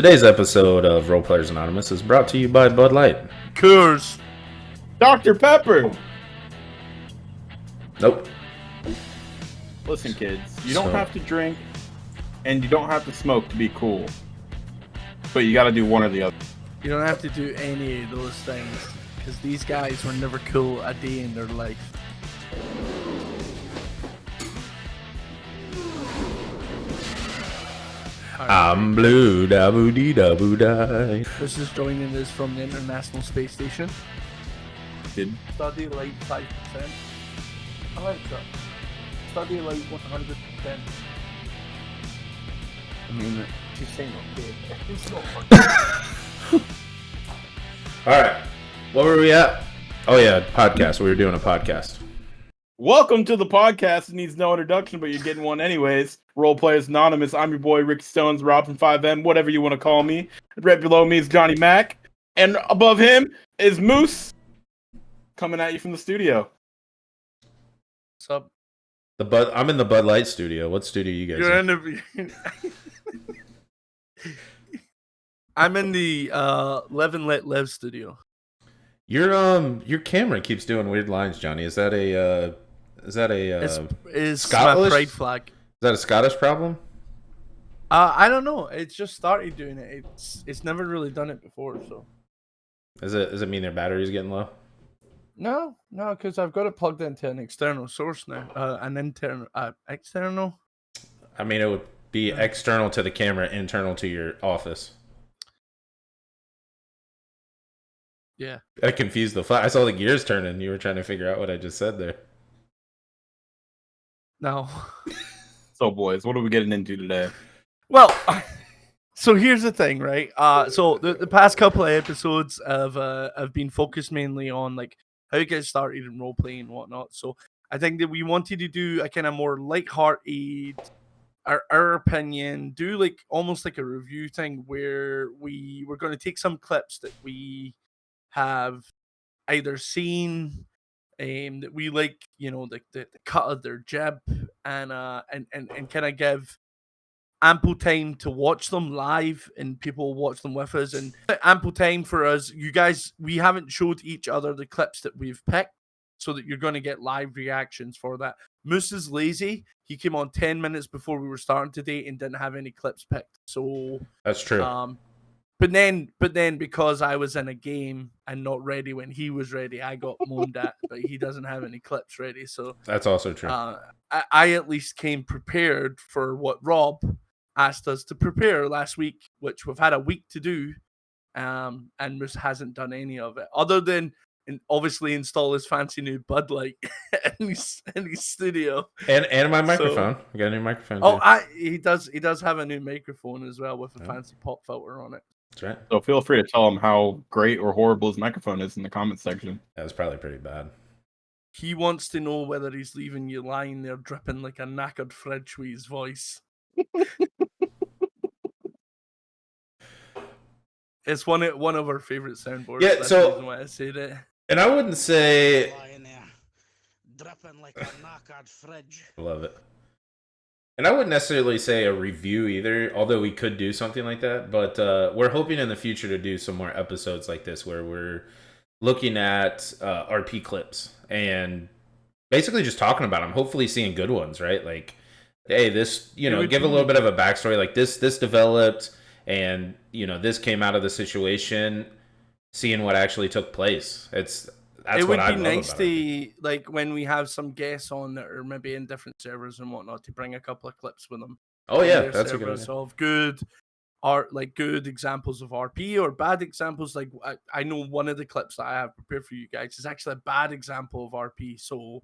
Today's episode of Roleplayers Anonymous is brought to you by Bud Light. Coors. Dr. Pepper. Nope. Listen, kids, you don't have to drink and you don't have to smoke to be cool. But you gotta do one or the other. You don't have to do any of those things because these guys were never cool a day in their life. I'm blue, da boo dee da boo die. This is joining us from the International Space Station. Did Study light 5%. Alexa, study light 100%. I mean, she's saying okay. It's not funny. Alright. What were we at? Oh yeah, podcast. We were doing a podcast. Welcome to the podcast. It needs no introduction, but you're getting one anyways. Role Players Anonymous. I'm your boy Ricky Stones, Rob from 5M, whatever you want to call me. Right below me is Johnny Mac, and above him is Moose, coming at you from the studio. What's up? I'm in the Bud Light studio. What studio you guys You're in? in the. I'm in the Live and Let Live studio. Your camera keeps doing weird lines, Johnny. Is that a Is Scottish? my pride flag? Is that a Scottish problem? I don't know. It's just started doing it. It's never really done it before. So Does it mean their battery's getting low? no, because I've got it plugged into an external source now. An internal, external. I mean, it would be external to the camera, internal to your office. Yeah. I confused the I saw the gears turning. You were trying to figure out what I just said there. No. So, boys, what are we getting into today? Well, so here's the thing, right? So the past couple of episodes have been focused mainly on like how you get started in role playing and whatnot. So I think that we wanted to do a kind of more lighthearted, our opinion, do like almost like a review thing where we were going to take some clips that we have either seen that we like, you know, the cut of their jib and kind of give ample time to watch them live and people watch them with us, and ample time for us, you guys. We haven't showed each other the clips that we've picked so that you're going to get live reactions for that. Moose is lazy. He came on 10 minutes before we were starting today and didn't have any clips picked. So That's true. But then because I was in a game and not ready when he was ready, I got moaned at, but he doesn't have any clips ready. So That's also true. I at least came prepared for what Rob asked us to prepare last week, which we've had a week to do, and Moose hasn't done any of it other than obviously install his fancy new Bud Light in his studio and my microphone. I got a new microphone. Oh, too. he does have a new microphone as well with a fancy pop filter on it. That's right. So feel free to tell him how great or horrible his microphone is in the comment section. That was probably pretty bad. He wants to know whether he's leaving you lying there dripping like a knackered fridge with his voice. It's one of our favorite soundboards. Yeah, That's so- the reason why I said it. And I wouldn't say Lying there, dripping like a knackered fridge. love it. And I wouldn't necessarily say a review either, although we could do something like that. But we're hoping in the future to do some more episodes like this where we're looking at RP clips and basically just talking about them. Hopefully seeing good ones, right? Like, hey, this, you know, give a little bit of a backstory. Like this developed and, you know, this came out of the situation, seeing what actually took place. That's it what would I be love nice about it. to, like, when we have some guests on that are maybe in different servers and whatnot, to bring a couple of clips with them. Oh yeah, Their that's a good servers idea. of good art, like good examples of RP or bad examples. Like I know one of the clips that I have prepared for you guys is actually a bad example of RP. So,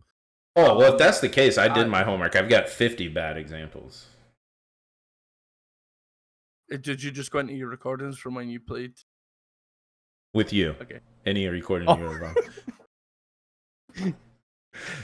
Oh, well, if that's the case, I did my homework. I've got 50 bad examples. did you just go into your recordings from when you played? With you. Okay. Any recording you were wrong.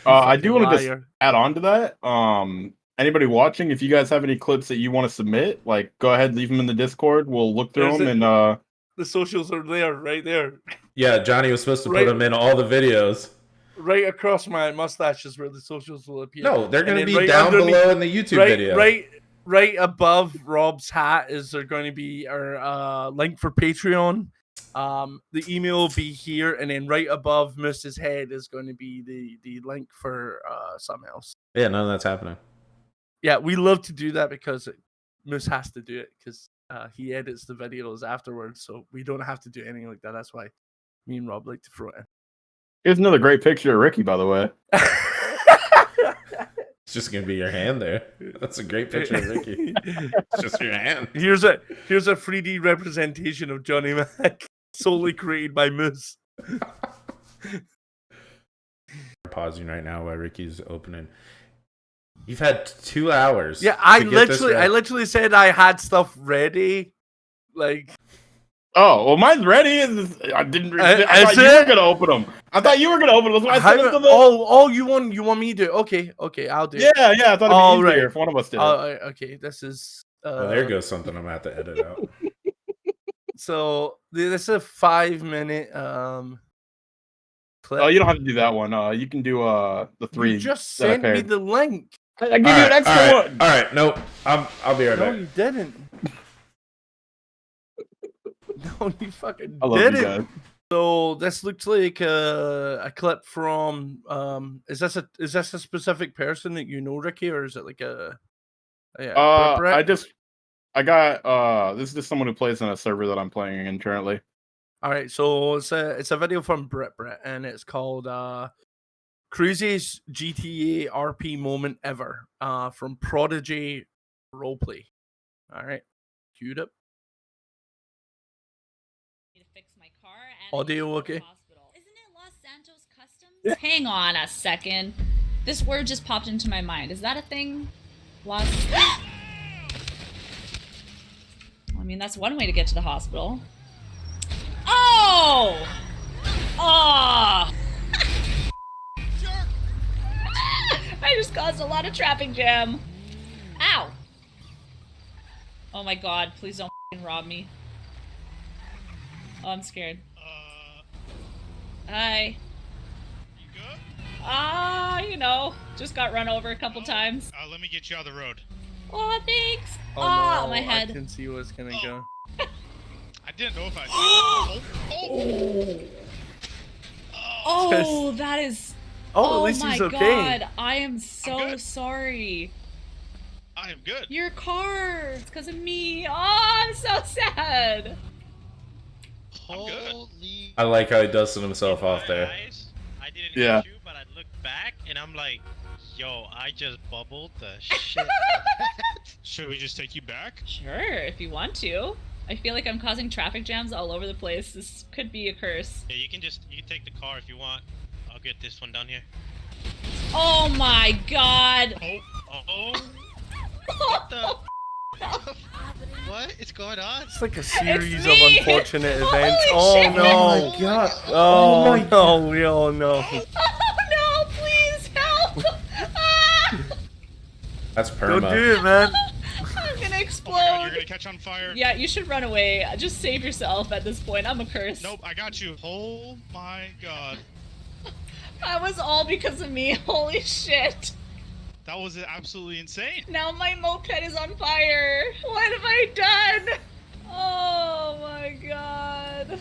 I do want to just Liar. add on to that. Anybody watching, if you guys have any clips that you want to submit, like go ahead, leave them in the Discord. We'll look through There's them and The socials are there, right there. Yeah, Johnny was supposed to Right. put them in all the videos. Right across my mustache is where the socials will appear. No, they're going to And be then right down underneath- below in the YouTube video. Right right above Rob's hat is there going to be our link for Patreon. The email will be here, and then right above Moose's head is going to be the link for something else. Yeah, none of that's happening. Yeah, we love to do that because Moose has to do it because he edits the videos afterwards, so we don't have to do anything like that. That's why me and Rob like to throw it in. Here's another great picture of Ricky, by the way. It's just gonna be your hand there. That's a great picture of Ricky. It's just your hand. Here's a 3D representation of Johnny Mac, solely created by Moose. Pausing right now while Ricky's opening. You've had 2 hours. Yeah, I literally said I had stuff ready. Like, Oh, well, mine's ready. I didn't. I thought you were gonna open them. I thought you were gonna open them. That's why I sent them to the... Oh, you want me to? Okay, I'll do it. Yeah. I thought it'd be easier if one of us did. Okay, this is. Well, there goes something I'm gonna have to edit out. So this is a 5-minute clip. Oh, you don't have to do that one. You can do the 3. You just sent me the link. I give you an extra one. All right, nope. I'll be right back. No, you didn't. No, you fucking I love didn't. you guys. So this looks like a clip from is this a specific person that you know, Ricky, or is it like a I got this is just someone who plays on a server that I'm playing in currently. All right, so it's a video from Brett, and it's called Craziest GTA RP Moment Ever from Prodigy Roleplay. All right, queued up. To fix my car and Audio okay? Hospital. Isn't it Los Santos Customs? Hang on a second. This word just popped into my mind. Is that a thing? Los. I mean, that's one way to get to the hospital. Oh! Oh! I just caused a lot of traffic jam. Ow! Oh my god, please don't f***ing rob me. Oh, I'm scared. Hi. You good? You know, just got run over a couple times. Let me get you out of the road. Oh, thanks. Oh no, my head. I can see what's gonna go. I didn't know if I. Oh, that is. Oh, at least my he's okay. god, I am so sorry. I am good. Your car, it's because of me. Oh, I'm so sad. Holy. I like how he dusted himself off there. I didn't Yeah. hit you, but I looked back and I'm like, yo, I just bubbled the shit. Should we just take you back? Sure, if you want to. I feel like I'm causing traffic jams all over the place. This could be a curse. Yeah, you can take the car if you want. I'll get this one down here. Oh my god. Oh. What the? What is going on? It's like a series of me! unfortunate Holy events. shit! Oh no! Oh my god! Oh my no! Oh no! Oh no! Please help! Ah! That's Don't perma. do it, man. I'm gonna explode. Oh my god, you're gonna catch on fire. Yeah, you should run away. Just save yourself at this point. I'm a curse. Nope, I got you. Oh my god. That was all because of me. Holy shit. That was absolutely insane. Now my moped is on fire. What have I done? Oh my god.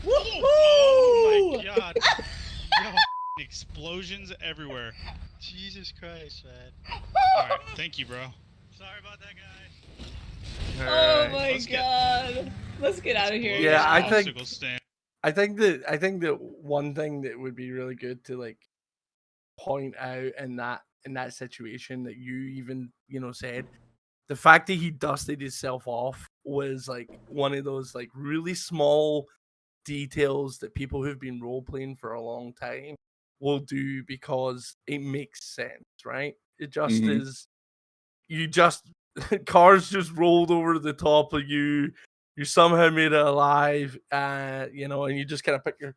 Oh my god. Yo, explosions everywhere. Jesus Christ, man. Alright, thank you, bro. Sorry about that, guys. Oh my Let's god. Let's get out of here. Yeah, I think- Obstacle stand. I think that one thing that would be really good to like point out in that situation that you even said, the fact that he dusted himself off was like one of those like really small details that people who've been role playing for a long time will do because it makes sense, right? It just Mhm. is. You just cars just rolled over the top of you. You somehow made it alive, and you just kind of put your,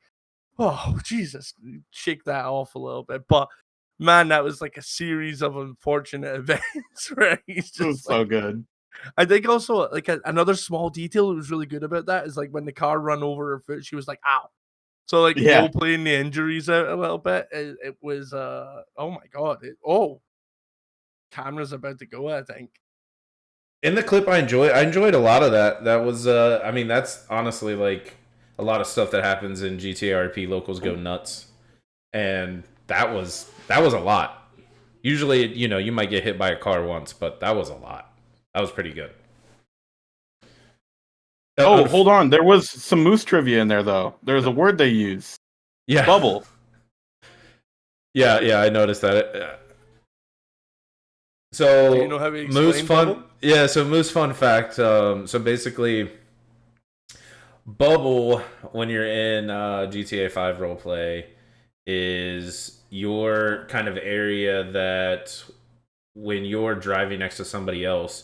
oh Jesus, shake that off a little bit. But man, that was like a series of unfortunate events, right? He's It was just so like, good. I think also like another small detail that was really good about that is like when the car run over her foot, she was like, "Ow!" So like Yeah. role playing the injuries out a little bit. It was oh my god. Camera's about to go, I think. In the clip, I enjoyed a lot of that. That was, I mean, that's honestly like a lot of stuff that happens in GTA RP. Locals go nuts, and that was a lot. Usually, you might get hit by a car once, but that was a lot. That was pretty good. Oh, hold on. There was some moose trivia in there, though. There was a word they used. Yeah, Bubble. yeah, I noticed that. So, Do you know how we Moose explain fun. bubble? Yeah, so Moose fun fact. So basically, bubble when you're in GTA 5 roleplay is your kind of area that when you're driving next to somebody else,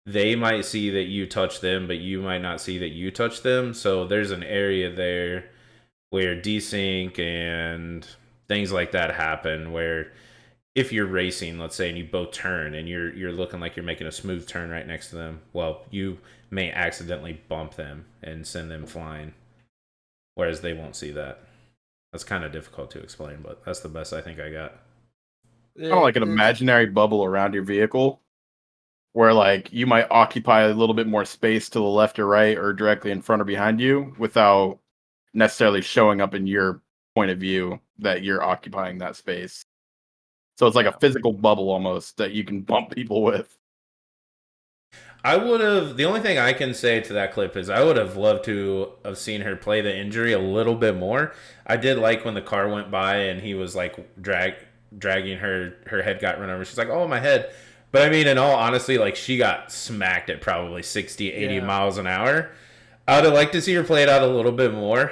they might see that you touch them, but you might not see that you touch them. So there's an area there where desync and things like that happen where if you're racing, let's say, and you both turn and you're looking like you're making a smooth turn right next to them, well, you may accidentally bump them and send them flying, whereas they won't see that. That's kind of difficult to explain, but that's the best I think I got. Kind of like an imaginary bubble around your vehicle, where like you might occupy a little bit more space to the left or right or directly in front or behind you without necessarily showing up in your point of view that you're occupying that space. So it's like a physical bubble almost that you can bump people with. The only thing I can say to that clip is I would have loved to have seen her play the injury a little bit more. I did like when the car went by and he was like dragging her head got run over. She's like, oh, my head. But I mean, in all honesty, like she got smacked at probably 60, 80 miles an hour. I would have liked to see her play it out a little bit more.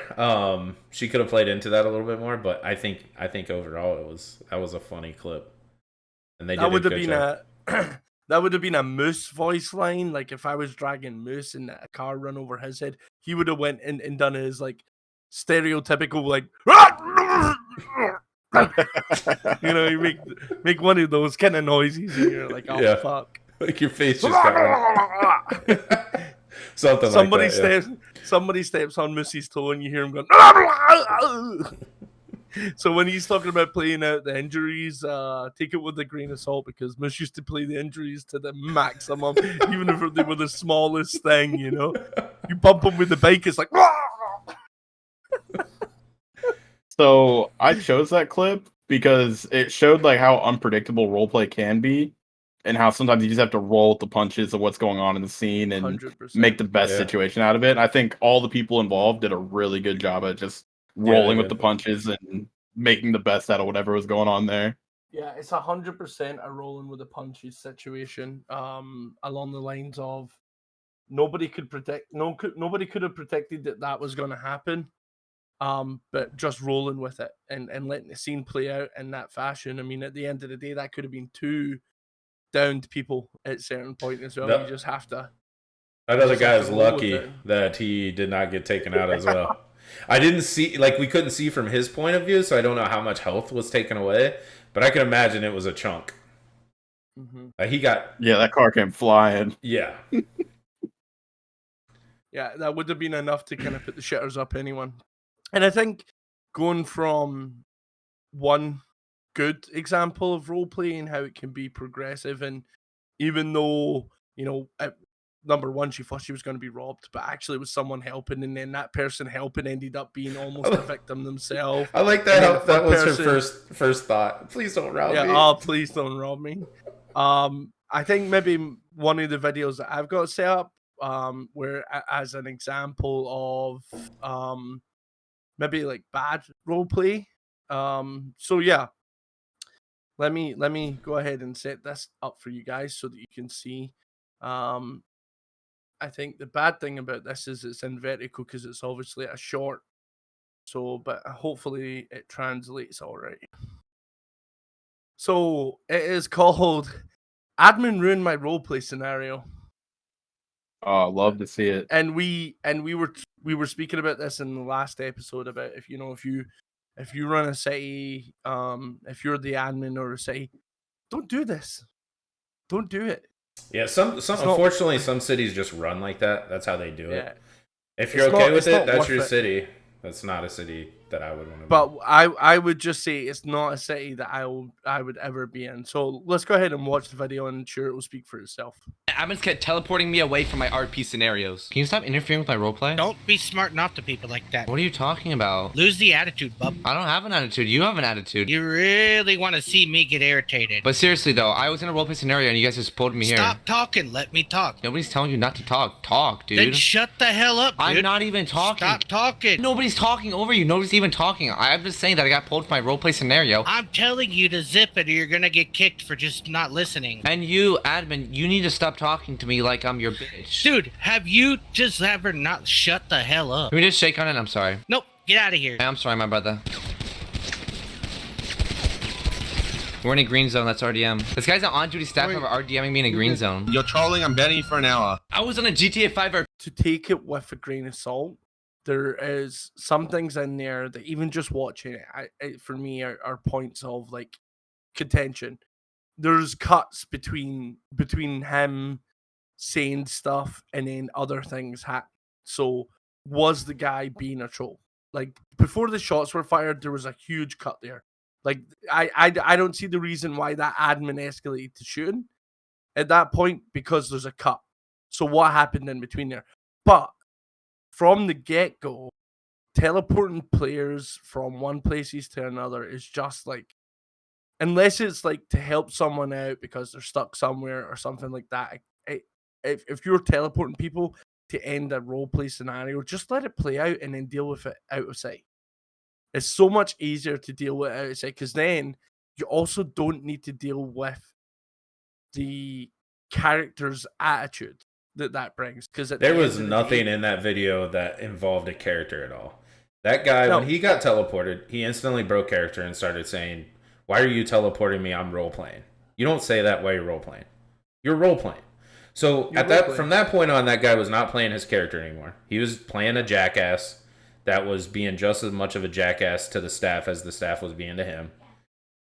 She could have played into that a little bit more, but I think overall that was a funny clip. And they did a good job. That would have been a Moose voice line. Like if I was dragging Moose and a car run over his head, he would have went and done his like stereotypical like you make one of those kind of noises and you're like, oh fuck. Like your face just got something like that. Somebody steps on Moose's toe and you hear him going. So when he's talking about playing out the injuries, take it with a grain of salt because Moose used to play the injuries to the maximum, even if they were the smallest thing, You bump him with the bike, it's like. So I chose that clip because it showed like how unpredictable roleplay can be, and how sometimes you just have to roll with the punches of what's going on in the scene and 100%. make the best situation out of it. And I think all the people involved did a really good job at just rolling with the punches and making the best out of whatever was going on there. Yeah, it's 100% a rolling with the punches situation. Along the lines of nobody could have predicted that was going to happen. But just rolling with it and letting the scene play out in that fashion. I mean, at the end of the day, that could have been 2 downed people at certain point as well. You just have to. That other guy is lucky that he did not get taken out as well. I didn't see, like, we couldn't see from his point of view, so I don't know how much health was taken away, but I can imagine it was a chunk. Mm-hmm. He got... Yeah, that car came flying. Yeah. Yeah, that would have been enough to kind of put the shitters up anyone. And I think going from one good example of roleplay and how it can be progressive, and even though, number one, she thought she was going to be robbed, but actually it was someone helping, and then that person helping ended up being almost a victim themselves. I like that. That was her first thought. Please don't rob me. Oh, please don't rob me. I think maybe one of the videos that I've got set up, where as an example of maybe like bad roleplay. So yeah. Let me go ahead and set this up for you guys so that you can see. I think the bad thing about this is it's in vertical because it's obviously a short. So, but hopefully it translates all right. So it is called "Admin Ruined My Roleplay Scenario." Oh, love to see it. And we were speaking about this in the last episode about if you run a city, if you're the admin or a city, don't do this. Don't do it. Yeah, unfortunately some cities just run like that. That's how they do it. If you're It's okay with it, not that's worth your it. city. That's not a city that I would want to. But I would just say it's not a city that I would ever be in. So let's go ahead and watch the video, and sure, it will speak for itself. Admins kept teleporting me away from my RP scenarios. Can you stop interfering with my roleplay? Don't be smart enough to people like that. What are you talking about? Lose the attitude, bub. I don't have an attitude. You have an attitude. You really want to see me get irritated. But seriously though, I was in a roleplay scenario and you guys just pulled me here. Stop talking. Let me talk. Nobody's telling you not to talk. Talk, dude. Then shut the hell up, dude. I'm not even talking. Stop talking. Nobody's talking over you. Nobody's even talking. I'm just saying that I got pulled from my roleplay scenario. I'm telling you to zip it or you're gonna get kicked for just not listening. And you, admin, you need to stop talking to me like I'm your bitch. Dude, have you just ever not shut the hell up? Can we just shake on it? I'm sorry. Nope, get out of here. I'm sorry, my brother. We're in a green zone, that's RDM. This guy's an on-duty staff member RDMing me in a green zone. You're trolling, I'm banning you for an hour. I was on a GTA 5 RP. To take it with a grain of salt, there is some things in there that even just watching it, for me, are points of like contention. There's cuts between him saying stuff and then other things happen. So was the guy being a troll? Like before the shots were fired, there was a huge cut there. Like I don't see the reason why that admin escalated to shooting at that point because there's a cut. So what happened in between there? But from the get-go, teleporting players from one places to another is just like, unless it's like to help someone out because they're stuck somewhere or something like that. If you're teleporting people to end a roleplay scenario, just let it play out and then deal with it out of sight. It's so much easier to deal with it out of sight because then you also don't need to deal with the character's attitude that brings. Because There was nothing in that video that involved a character at all. That guy, when he got teleported, he instantly broke character and started saying, "Why are you teleporting me? I'm role playing." You don't say that while you're role playing. You're role playing. So from that point on, that guy was not playing his character anymore. He was playing a jackass that was being just as much of a jackass to the staff as the staff was being to him.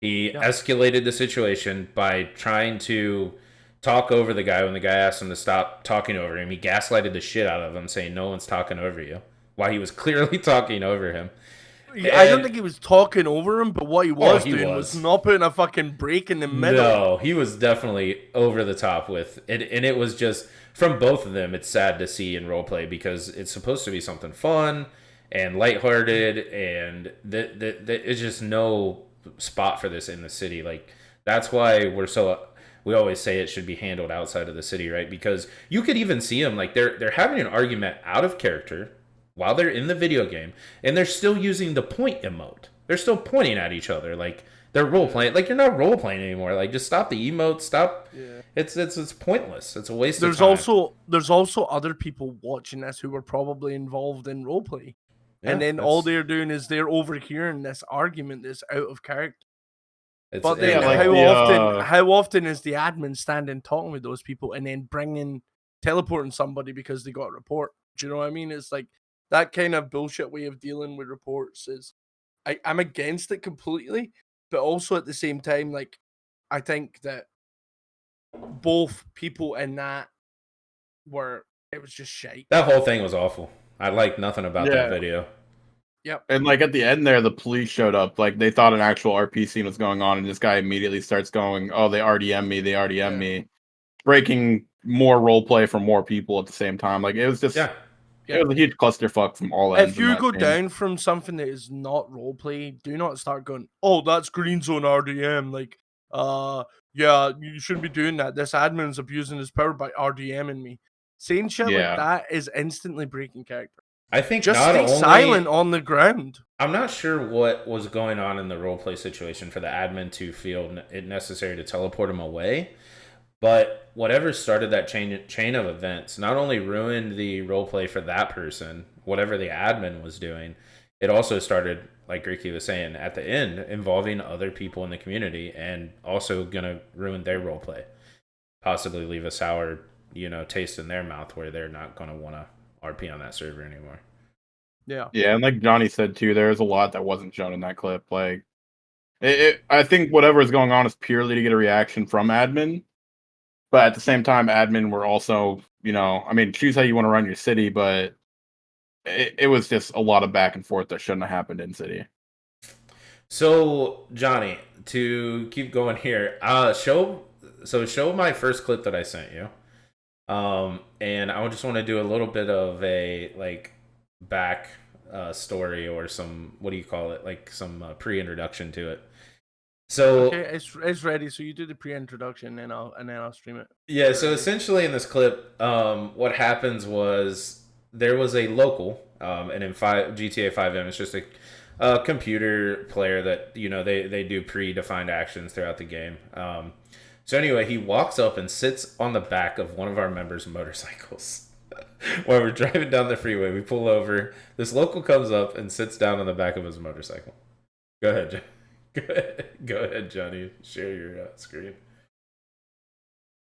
He escalated the situation by trying to talk over the guy when the guy asked him to stop talking over him. He gaslighted the shit out of him, saying no one's talking over you, while he was clearly talking over him. I don't think he was talking over him, but what he was doing was not putting a fucking break in the middle. No, he was definitely over the top with it, and it was just, from both of them, it's sad to see in roleplay because it's supposed to be something fun and lighthearted, and there's just no spot for this in the city. Like, that's why we always say it should be handled outside of the city, right? Because you could even see them, like, they're having an argument out of character while they're in the video game, and they're still using the point emote. They're still pointing at each other, like they're role playing. Like, you're not role playing anymore. Like, just stop the emote. Stop. Yeah. It's pointless. It's a waste of time. There's also other people watching this who were probably involved in roleplay, and then all they're doing is they're overhearing this argument that's out of character. But then how often is the admin standing talking with those people and then teleporting somebody because they got a report? Do you know what I mean? It's like that kind of bullshit way of dealing with reports is, I'm against it completely, but also at the same time, like, I think that both people in that it was just shite. That whole thing was awful. I liked nothing about that video. Yep. And like at the end there, the police showed up. Like, they thought an actual RP scene was going on, and this guy immediately starts going, "Oh, they RDM me, me," breaking more role play for more people at the same time. Like, it was just. It was a huge clusterfuck from all ends. If you go down from something that is not roleplay, do not start going, "Oh, that's green zone RDM." Like, yeah, you shouldn't be doing that. This admin's abusing his power by RDMing me. Saying shit like that is instantly breaking character. I think just stay silent on the ground. I'm not sure what was going on in the roleplay situation for the admin to feel it necessary to teleport him away. But whatever started that chain of events not only ruined the roleplay for that person, whatever the admin was doing, it also started, like Ricky was saying, at the end, involving other people in the community and also going to ruin their roleplay. Possibly leave a sour, taste in their mouth where they're not going to want to RP on that server anymore. Yeah, and like Johnny said too, there's a lot that wasn't shown in that clip. Like, I think whatever is going on is purely to get a reaction from admin. But at the same time, admin were also, choose how you want to run your city, but it was just a lot of back and forth that shouldn't have happened in city. So Johnny, to keep going here, show my first clip that I sent you. And I just want to do a little bit of a like back story or some, what do you call it, like some pre-introduction to it. So Okay, it's ready. So you do the pre-introduction, and then I'll stream it. yeah, so essentially in this clip, what happens was there was a local, and in GTA 5M, it's just a computer player that, you know, they do predefined actions throughout the game. So anyway, he walks up and sits on the back of one of our members' motorcycles. While we're driving down the freeway, we pull over. This local comes up and sits down on the back of his motorcycle. Go ahead, go ahead, Johnny. Share your screen.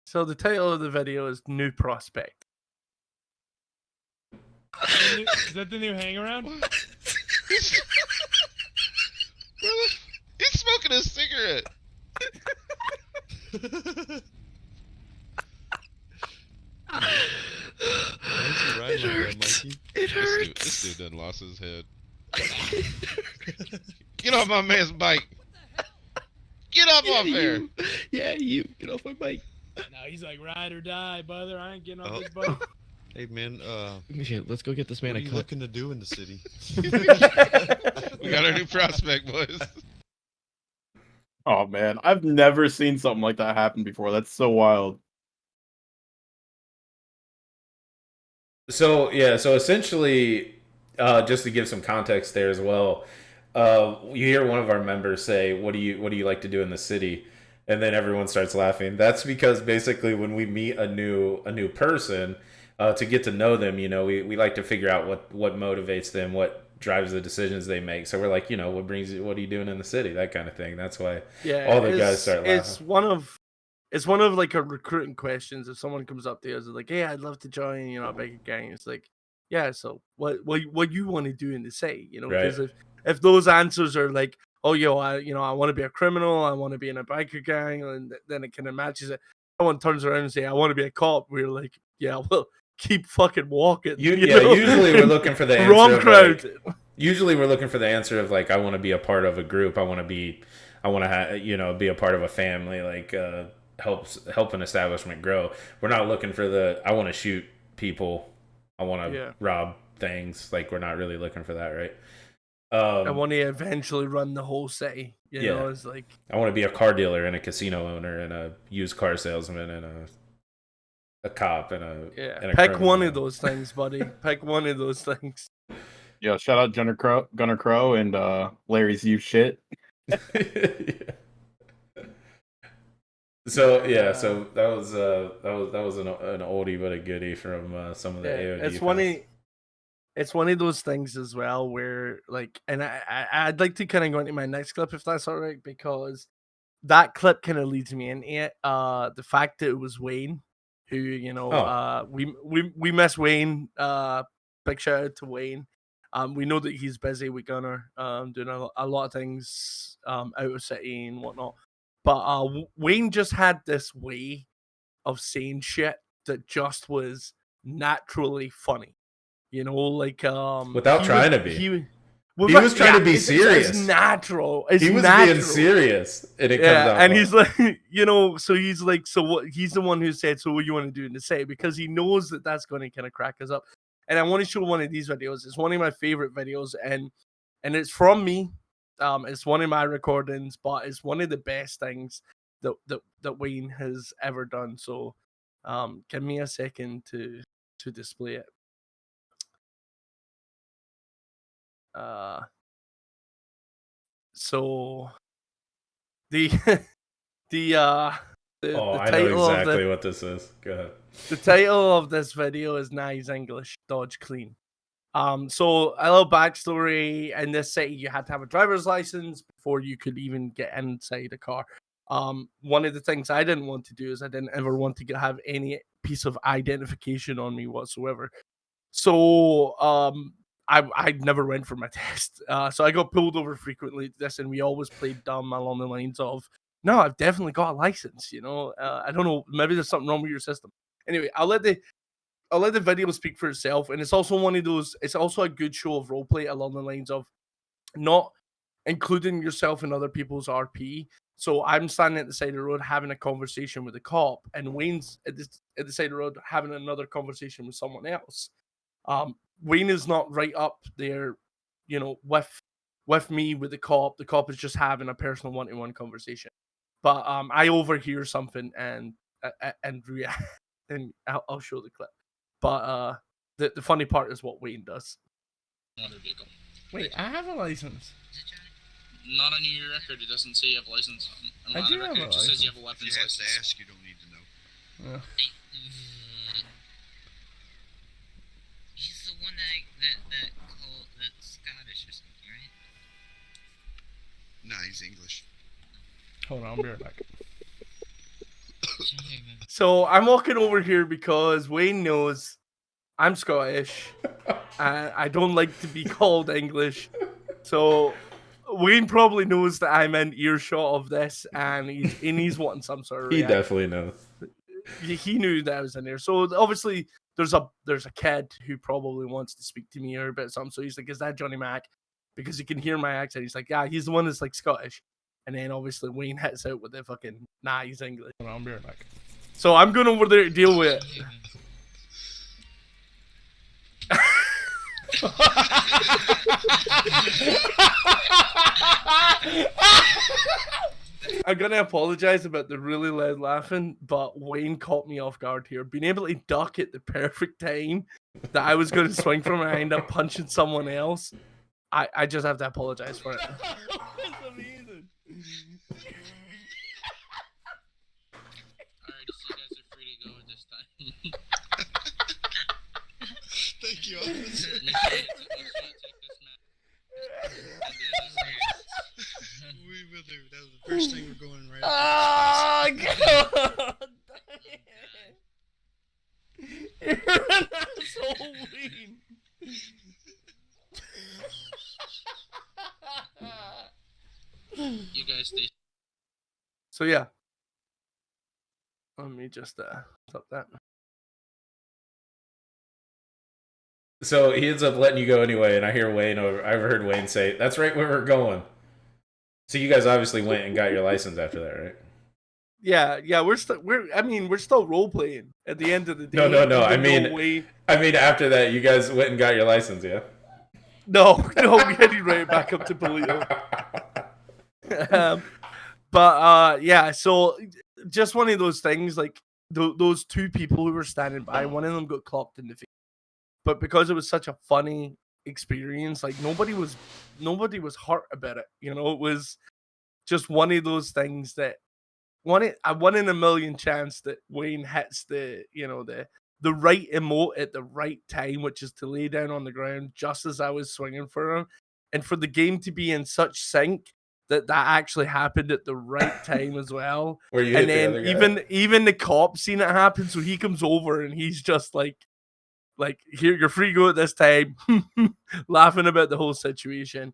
So the title of the video is New Prospect. Is that the new hang around? He's smoking a cigarette. It hurts. It hurts. This dude done lost his head. Get off my man's bike. Get up off there. Yeah, you. Get off my bike. No, he's like, ride or die, brother. I ain't getting off this bike. Hey, man, Shit, let's go get this man what a are you cut. looking to do in the city? We got our new prospect, boys. Oh man, I've never seen something like that happen before. That's so wild. So yeah, so essentially, just to give some context there as well, you hear one of our members say, "What do you like to do in the city?" And then everyone starts laughing. That's because basically when we meet a new person, to get to know them, you know, we like to figure out what motivates them, what drives the decisions they make. So we're like, you know, what are you doing in the city, that kind of thing. That's why all the guys start laughing. It's one of like a recruiting questions. If someone comes up to us and like, "Hey, I'd love to join, you know, a biker gang," it's like, yeah. So what you want to do in the city, you know? Because Right. if those answers are like, "Oh, yo, I want to be a criminal, I want to be in a biker gang," and then it kind of matches it. Someone turns around and say, "I want to be a cop." We're like, yeah, well, keep fucking walking. You know? Usually we're looking for the answer wrong of, crowd. like, usually we're looking for the answer of like, I want to be a part of a group. I want to be a part of a family. Like help an establishment grow. We're not looking for I want to shoot people. I want to rob things. Like, we're not really looking for that, right? I want to eventually run the whole city. You know, it's like, I want to be a car dealer and a casino owner and a used car salesman and a cop and a pick one of those things, buddy. Pick one of those things. Yeah, shout out Gunner Crow and Larry's you shit. So yeah, so that was an oldie but a goodie from some of the AOD. It's one of those things as well where, like, and I'd like to kind of go into my next clip if that's all right, because that clip kind of leads me into it. The fact that it was Wayne, who, you know, we miss Wayne. Big shout out to Wayne. We know that he's busy with Gunner, doing a lot of things out of city and whatnot. But Wayne just had this way of saying shit that just was naturally funny. You know, like without trying to be. He was trying to be serious. It's natural. He was being serious, and it comes out. And he's like, you know, so he's like, so what? He's the one who said, "So what you want to do in the city?" Because he knows that that's going to kind of crack us up. And I want to show one of these videos. It's one of my favorite videos, and it's from me. It's one of my recordings, but it's one of the best things that Wayne has ever done. So, give me a second to display it. So the I know exactly what this is. Go ahead. The title of this video is Nice English, Dodge Clean. So a little backstory: in this city, you had to have a driver's license before you could even get inside a car. One of the things I didn't want to do is I didn't ever want to have any piece of identification on me whatsoever. So I never went for my test. So I got pulled over frequently. And we always played dumb along the lines of, no, I've definitely got a license. You know, I don't know, maybe there's something wrong with your system. Anyway, I'll let the I'll let the video speak for itself, and it's also one of those. It's also a good show of roleplay along the lines of not including yourself in other people's RP. So I'm standing at the side of the road having a conversation with a cop, and Wayne's at the side of the road having another conversation with someone else. Wayne is not right up there, with me with the cop. The cop is just having a personal one-to-one conversation. But I overhear something and react, and I'll show the clip. But the funny part is what Wayne does. Wait, I have a license. Not on your record. It doesn't say you have a license. On I do the have record, a it just says you have a If weapons you have to license. ask, you don't need to know. Yeah. He's the one that's Scottish or something, right? Nah, he's English. Hold on, I'll be right back. So I'm walking over here because Wayne knows I'm Scottish. I don't like to be called English. So Wayne probably knows that I'm in earshot of this, and he's wanting some sort of He reaction. definitely knows. He knew that I was in there. So obviously there's a kid who probably wants to speak to me or a bit something. So he's like, "Is that Johnny Mac?" Because he can hear my accent. He's like, "Yeah, he's the one that's like Scottish." And then obviously Wayne hits out with the fucking, "Nah, he's English." I'll be right back. So I'm going over there to deal with it. I'm gonna apologize about the really loud laughing, but Wayne caught me off guard here. Being able to duck at the perfect time that I was going to swing from, and I end up punching someone else. I just have to apologize for it. Alright, so you guys are free to go at this time. Thank you, officer. Make sure you take this map. We will do. That was the first thing we're going right Oh, God! You're an asshole, Wayne. You guys stay. So yeah. Let me just stop that. So he ends up letting you go anyway, and I hear Wayne over. I've heard Wayne say, "That's right where we're going." So you guys obviously went and got your license after that, right? Yeah, we're still role playing at the end of the day. No. I even though mean after that, you guys went and got your license, yeah? No, we headed right back up to Polito. Yeah, so just one of those things, like those two people who were standing by, one of them got clocked in the face. But because it was such a funny experience, like nobody was hurt about it. It was just one of those things that a 1 in a million chance that Wayne hits the right emote at the right time, which is to lay down on the ground just as I was swinging for him, and for the game to be in such sync that actually happened at the right time as well. Where you and hit then the other guy? even the cop seen it happen, so he comes over and he's just like, "Here, you're free to go at this time," laughing about the whole situation.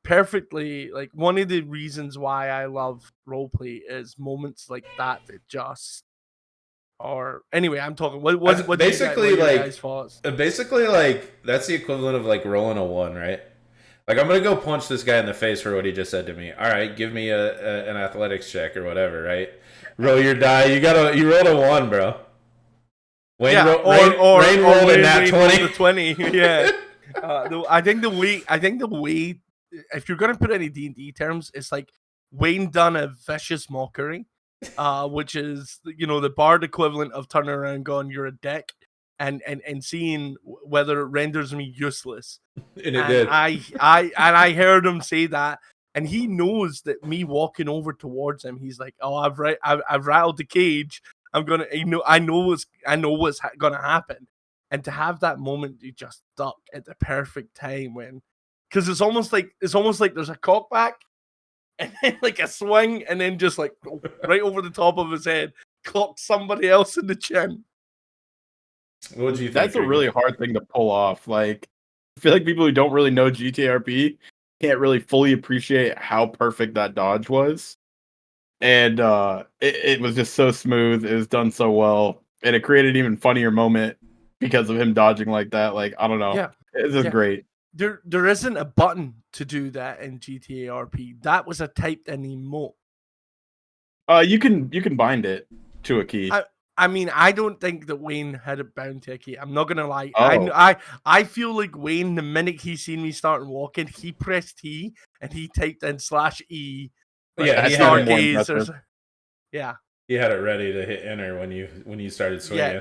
Perfectly, like, one of the reasons why I love roleplay is moments like that just are. Anyway, I'm talking. What basically what are your guys' thoughts? Basically, like, that's the equivalent of like rolling a 1, right? Like, I'm gonna go punch this guy in the face for what he just said to me. All right, give me an athletics check or whatever, right? Roll your die. You rolled a 1, bro. Wayne rolled a nat 20. Yeah. I think the way, if you're gonna put any D&D terms, it's like Wayne done a vicious mockery, which is the bard equivalent of turning around and going, "You're a dick," and seeing whether it renders me useless. And it did. I heard him say that, and he knows that me walking over towards him, he's like, "Oh, I've rattled the cage. I know what's gonna happen." And to have that moment, you just duck at the perfect time because it's almost like there's a cockback and then like a swing, and then just like right over the top of his head, clock somebody else in the chin. What do you think? That's a really hard thing to pull off. Like, I feel like people who don't really know GTRP can't really fully appreciate how perfect that dodge was. And it was just so smooth. It was done so well. and it created an even funnier moment because of him dodging like that. Like, I don't know. Yeah. It's just great. There isn't a button to do that in GTA RP. That was a typed in emote. You can bind it to a key. I mean, I don't think that Wayne had it bound to a key. I'm not gonna lie. Oh. I feel like Wayne, the minute he seen me starting walking, he pressed T and he typed in /E. Like, Yeah, he had it more Stargaze or impressive. yeah. He had it ready to hit enter when you started swinging,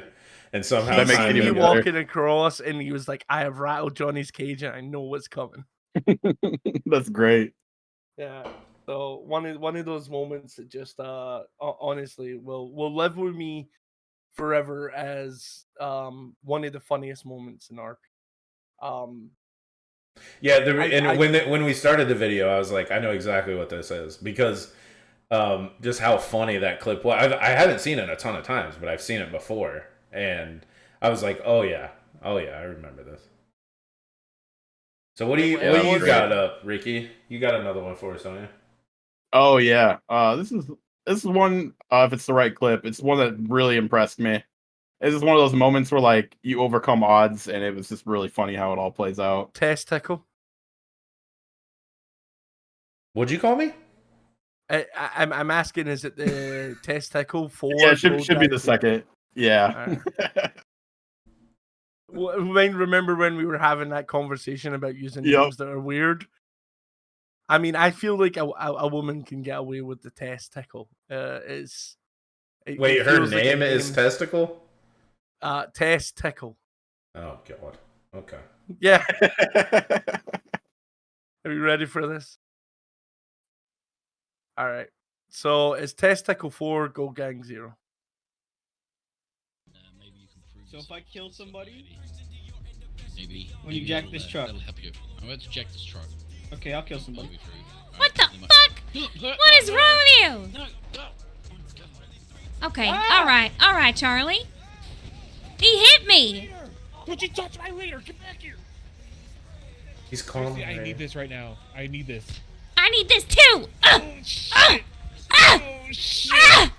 and somehow That He makes it seen me even better. walking across, and he was like, "I have rattled Johnny's cage, and I know what's coming." That's great. Yeah. So one of those moments that just honestly will live with me forever as one of the funniest moments in RP. Yeah, when we started the video, I was like, I know exactly what this is because just how funny that clip was. I haven't seen it a ton of times, but I've seen it before, and I was like, oh yeah, I remember this. So what do you got up, Ricky? You got another one for us, don't you? Oh yeah. This is one. If it's the right clip, it's one that really impressed me. It's just one of those moments where like you overcome odds, and it was just really funny how it all plays out. Testicle. What'd you call me? I'm asking, is it the testicle for? Yeah, it should be the second. Yeah. Right. Remember when we were having that conversation about using Yep. names that are weird? I mean, I feel like a woman can get away with the testicle. Wait, her name is Testicle? Testicle. Oh god. Okay. Yeah. Are you ready for this? All right. So it's Testicle 4, Go Gang 0. So if I kill somebody, Maybe. when you jack this truck. That'll help you. I'm about to jack this truck. Okay, I'll kill somebody. What the fuck? What is wrong with you? Okay, all right, Charlie. He hit me. Don't you touch my leader! Get back here! He's calling me. I need this right now. I need this. I need this too. Oh shit! Oh shit!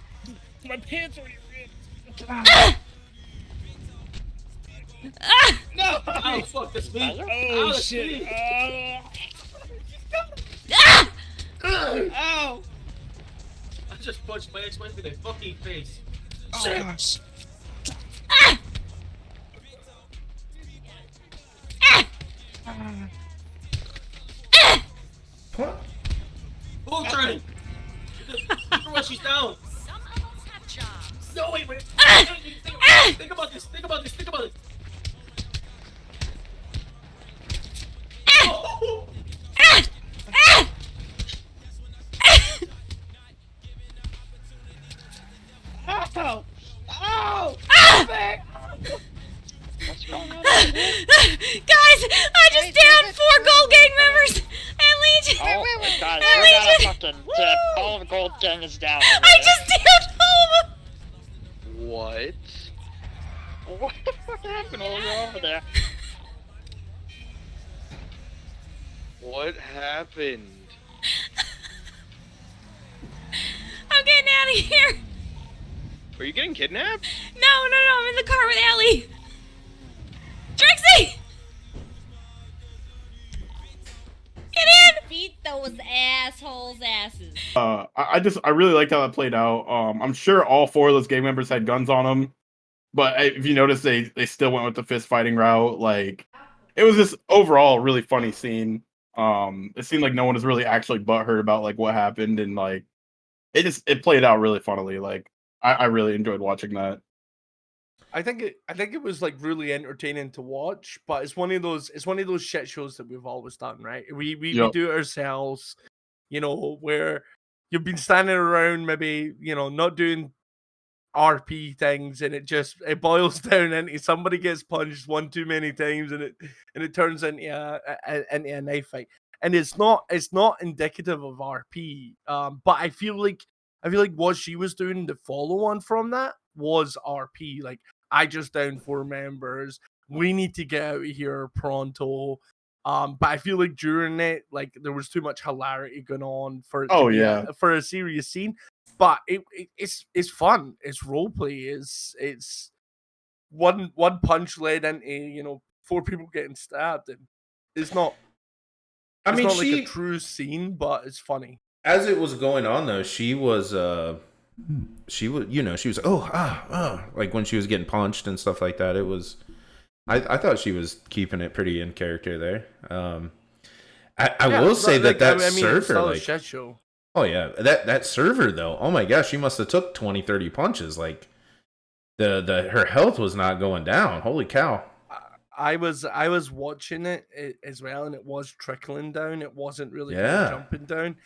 My pants are ripped. No! Oh fuck, that's me! Oh shit! Ow! I just punched my ex-wife in the fucking face. Shit! What? Move, Charlie! When she's down! Some of us have jobs. No, wait! Think about this! Think about this! Think about this! Oh. Ow! Ow! What's going on? Guys, I just downed 4 Gold Gang members and Legion. Oh, guys, and we got a Legion. fucking dip. All the gold gang is down. I just downed all of them. What? What the fuck happened while we were over there? What happened? I'm getting out of here. Are you getting kidnapped? No, I'm in the car with Ellie. Trixie! Get in! Beat those assholes' asses. I really liked how that played out. I'm sure all 4 of those gang members had guns on them, but if you notice, they still went with the fist fighting route. Like, it was just overall a really funny scene. It seemed like no one was really actually butthurt about like what happened, and like it played out really funnily. Like, I really enjoyed watching that. I think it was like really entertaining to watch, but it's one of those shit shows that we've always done, right? We do it ourselves, where you've been standing around maybe, not doing RP things, and it boils down into somebody gets punched one too many times, and it turns into a knife fight. And it's not indicative of RP. But I feel like what she was doing, the follow on from that was RP. Like, I just downed 4 members. We need to get out of here pronto. But I feel like during it, like, there was too much hilarity going on for a serious scene. but it's fun. It's role play. It's one punch led into 4 people getting stabbed, and it's not. I mean, not like a true scene, but it's funny. As it was going on, though, she was she was like when she was getting punched and stuff like that. It was, I thought she was keeping it pretty in character there. I will say that server, like, shit show. Oh yeah, that server though. Oh my gosh, she must have took 20, 30 punches. Like her health was not going down. Holy cow. I was watching it as well, and it was trickling down. It wasn't really jumping down.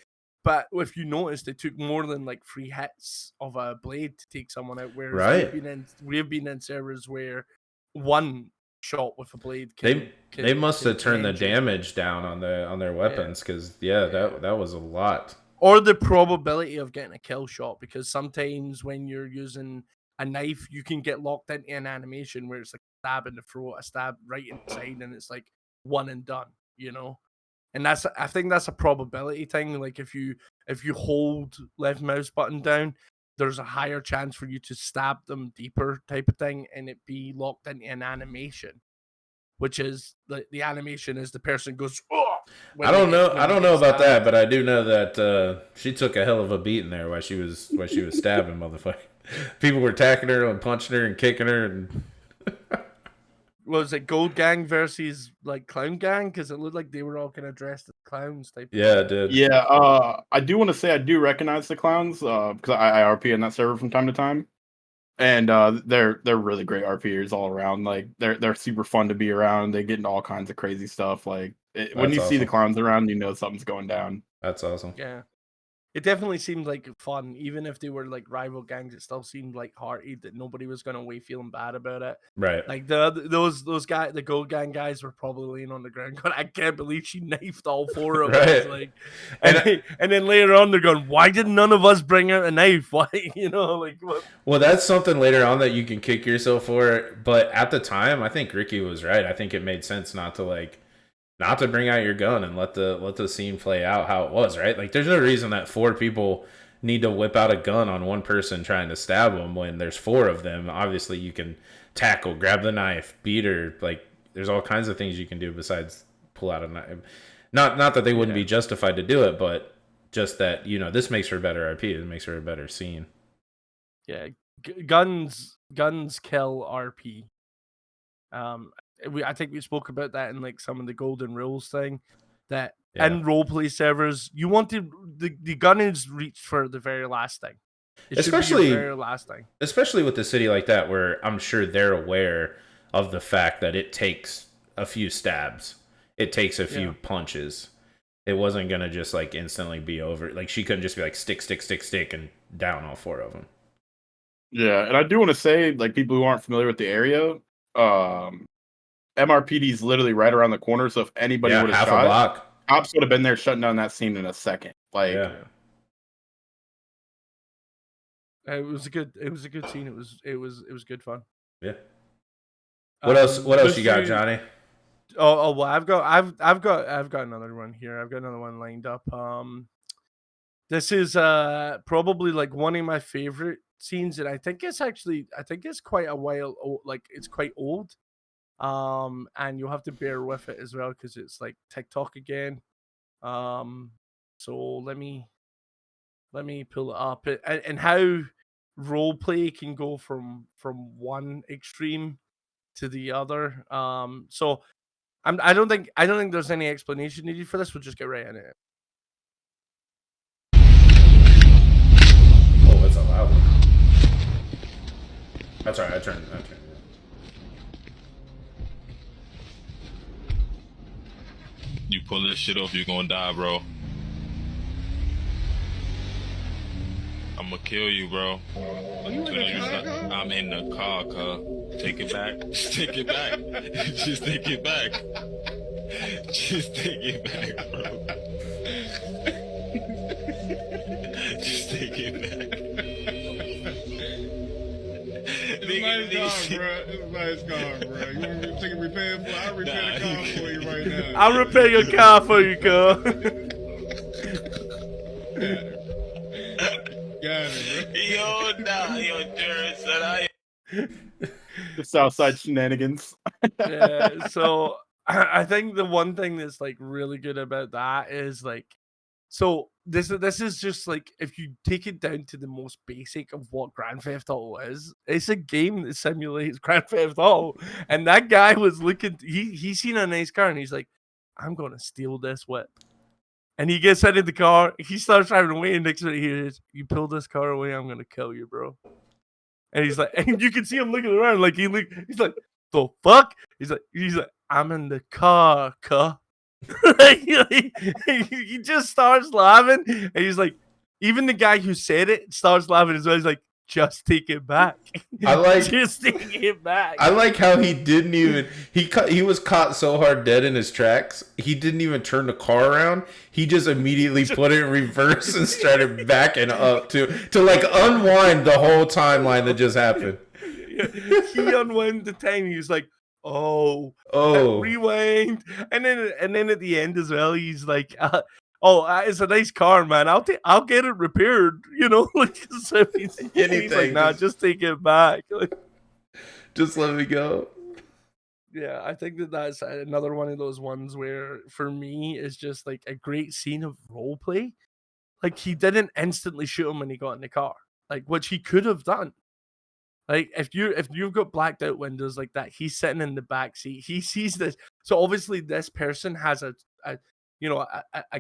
But if you noticed, it took more than like 3 hits of a blade to take someone out. Whereas we've been in servers where 1 shot with a blade. They must have turned the damage down on their weapons, because that was a lot. Or the probability of getting a kill shot, because sometimes when you're using a knife, you can get locked into an animation where it's like a stab in the throat, a stab right inside, and it's like one and done, And I think that's a probability thing. Like if you hold left mouse button down, there's a higher chance for you to stab them deeper type of thing, and it be locked into an animation, which is the animation is the person goes. Oh! I don't know about that, but I do know that she took a hell of a beating there while she was stabbing motherfucker. People were attacking her and punching her and kicking her. And was it Gold Gang versus like Clown Gang? Because it looked like they were all kind of dressed as clowns type. Yeah, it did. Yeah, I do want to say I do recognize the clowns because I RP in that server from time to time, and they're really great RPers all around. Like they're super fun to be around. They get into all kinds of crazy stuff. Like when you see the clowns around, you know something's going down. That's awesome. Yeah. It definitely seemed like fun, even if they were like rival gangs. It still seemed like hearty, that nobody was going away feeling bad about it. Right. Like those guys, the Gold Gang guys, were probably laying on the ground going, "I can't believe she knifed all 4 of us." Like, and then later on they're going, "Why did none of us bring out a knife? Why, like what?" Well, that's something later on that you can kick yourself for. But at the time, I think Ricky was right. I think it made sense not to bring out your gun and let the scene play out how it was, right? Like, there's no reason that 4 people need to whip out a gun on one person trying to stab them when there's 4 of them. Obviously, you can tackle, grab the knife, beat her. Like, there's all kinds of things you can do besides pull out a knife. Not that they wouldn't be justified to do it, but just that, this makes for a better RP. It makes for a better scene. Yeah, guns kill RP. I think we spoke about that in like some of the golden rules thing, that in roleplay servers you want the gun is reached for the very last thing. It especially should be the very last thing. Especially with a city like that where I'm sure they're aware of the fact that it takes a few stabs. It takes a few punches. It wasn't gonna just like instantly be over. Like she couldn't just be like stick and down all 4 of them. Yeah, and I do want to say, like, people who aren't familiar with the area, MRPD is literally right around the corner, so if anybody would have shot, a block. Cops would have been there shutting down that scene in a second. Like, it was a good scene. It was good fun. Yeah. What else you got, Johnny? Oh well, I've got another one here. I've got another one lined up. This is probably like one of my favorite scenes, and I think it's quite a while. Like it's quite old. And you'll have to bear with it as well because it's like TikTok again. So let me pull it up, and how roleplay can go from one extreme to the other. So I don't think there's any explanation needed for this. We'll just get right in it. Oh, that's a loud one. That's alright. I turned. You pull this shit off, you're gonna die, bro. I'ma kill you, bro. I'm in the car, cuz. Take it back. Just take it back. Just take it back. Just take it back, bro. Just take it back. It's a nice car, bro. You want me to take a repair for? I'll repair the car for you right now. I'll repair your car for you, cuz. got it, bro. Yo, nah, yo, Jared said I. The Southside shenanigans. Yeah, so I think the one thing that's like really good about that is like, so this is just like if you take it down to the most basic of what Grand Theft Auto is, it's a game that simulates Grand Theft Auto, and that guy was looking, he seen a nice car and he's like, I'm gonna steal this whip. And he gets out of the car, he starts driving away, and next minute he hears, you pull this car away, I'm gonna kill you, bro. And he's like, and you can see him looking around, like he's like, the fuck? He's like, I'm in the car, cuh. He just starts laughing, and he's like, even the guy who said it starts laughing as well. He's like, just take it back. I like just take it back. I like how he didn't even he was caught so hard dead in his tracks. He didn't even turn the car around. He just immediately put it in reverse and started backing up to like unwind the whole timeline that just happened. Yeah, he unwound the time. He was like, oh, rewind, and then at the end as well, he's like, it's a nice car, man. I'll get it repaired. You know, like so he's like, nah, just take it back. Like, just let me go. Yeah, I think that's another one of those ones where, for me, is just like a great scene of role play. Like he didn't instantly shoot him when he got in the car, like which he could have done. Like if you've got blacked out windows like that, he's sitting in the back seat. He sees this, so obviously this person has a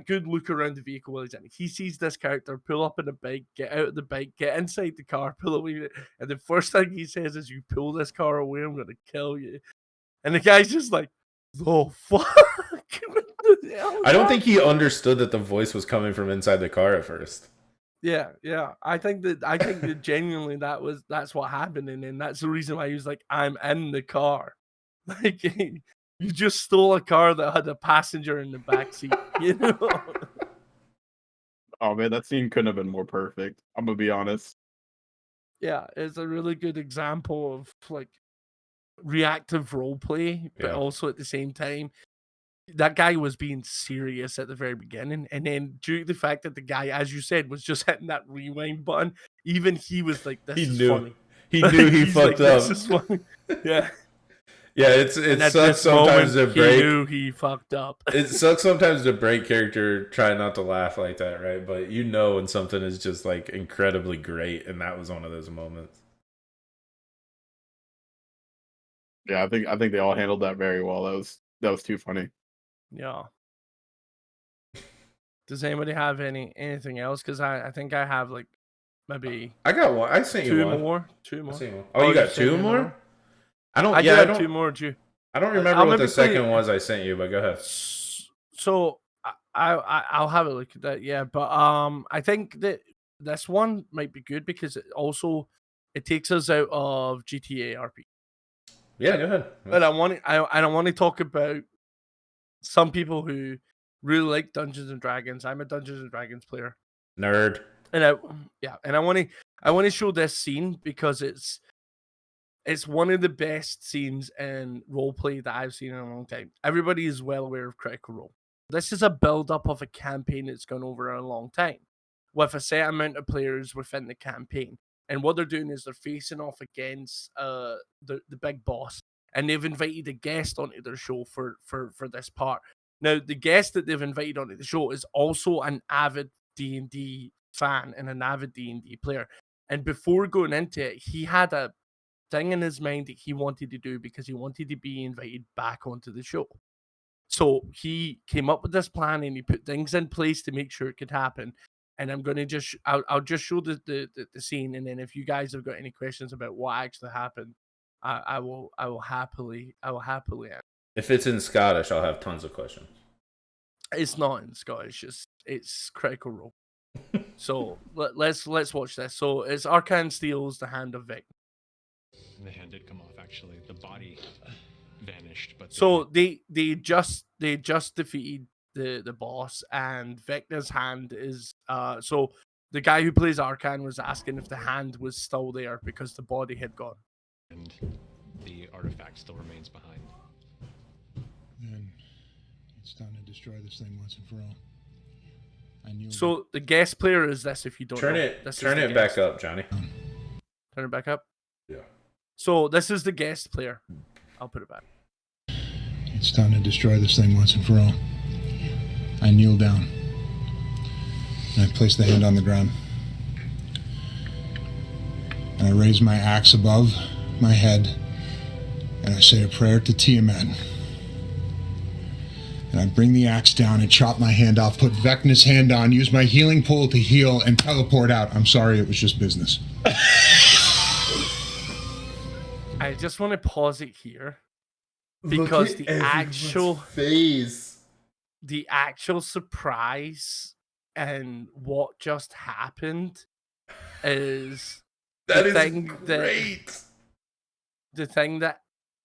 good look around the vehicle while he's in it. He sees this character pull up in a bike, get out of the bike, get inside the car, pull away, and the first thing he says is, "You pull this car away, I'm gonna kill you." And the guy's just like, "Oh fuck!" I don't think he understood that the voice was coming from inside the car at first. Yeah. I think that genuinely that's what happened, and that's the reason why he was like, "I'm in the car." Like you just stole a car that had a passenger in the back seat, you know? Oh man, that scene couldn't have been more perfect. I'm gonna be honest. Yeah, it's a really good example of like reactive role play, but also at the same time, that guy was being serious at the very beginning, and then due to the fact that the guy, as you said, was just hitting that rewind button, even he was like, "This is funny." He knew he He's fucked like, up. This is funny. Yeah. Yeah, it sucks sometimes to break. He knew he fucked up. It sucks sometimes to break character, try not to laugh like that, right? But you know when something is just like incredibly great, and that was one of those moments. Yeah, I think they all handled that very well. That was too funny. Yeah. Does anybody have anything else? Because I think I have like maybe I got one. I sent you one. Two more. Oh, you got two more? I don't. I Yeah, have two more. I don't remember what the second was I sent you, but go ahead. So I'll have a look at that. Yeah, but I think that this one might be good because it takes us out of GTA RP. Yeah, go ahead. But I want to talk about some people who really like Dungeons and Dragons. I'm a Dungeons and Dragons player. Nerd. And I want to show this scene because it's one of the best scenes in roleplay that I've seen in a long time. Everybody is well aware of Critical Role. This is a build-up of a campaign that's gone over a long time, with a set amount of players within the campaign. And what they're doing is they're facing off against the big boss, and they've invited a guest onto their show for this part. Now, the guest that they've invited onto the show is also an avid D&D fan and an avid D&D player. And before going into it, he had a thing in his mind that he wanted to do because he wanted to be invited back onto the show. So he came up with this plan and he put things in place to make sure it could happen. And I'm going to I'll just show the scene, and then if you guys have got any questions about what actually happened, I will happily answer. If it's in Scottish, I'll have tons of questions. It's not in Scottish. It's Critical Role. So let's watch this. So it's Arcan steals the hand of Vic. The hand did come off. Actually, the body vanished. But so they just defeated the boss, and Vecna's hand is so the guy who plays Arcan was asking if the hand was still there because the body had gone. And the artifact still remains behind. Then it's time to destroy this thing once and for all. So the guest player is this. If you don't Turn know. it This is turn the it back guest. up, Johnny. Turn it back up. Yeah. So this is the guest player. I'll put it back. It's time to destroy this thing once and for all. I kneel down. And I place the hand on the ground. And I raise my axe above my head. And I say a prayer to Tiamat. And I bring the axe down and chop my hand off, put Vecna's hand on, use my healing pool to heal, and teleport out. I'm sorry, it was just business. I just want to pause it here because the actual surprise and what just happened is That the is thing great. the thing that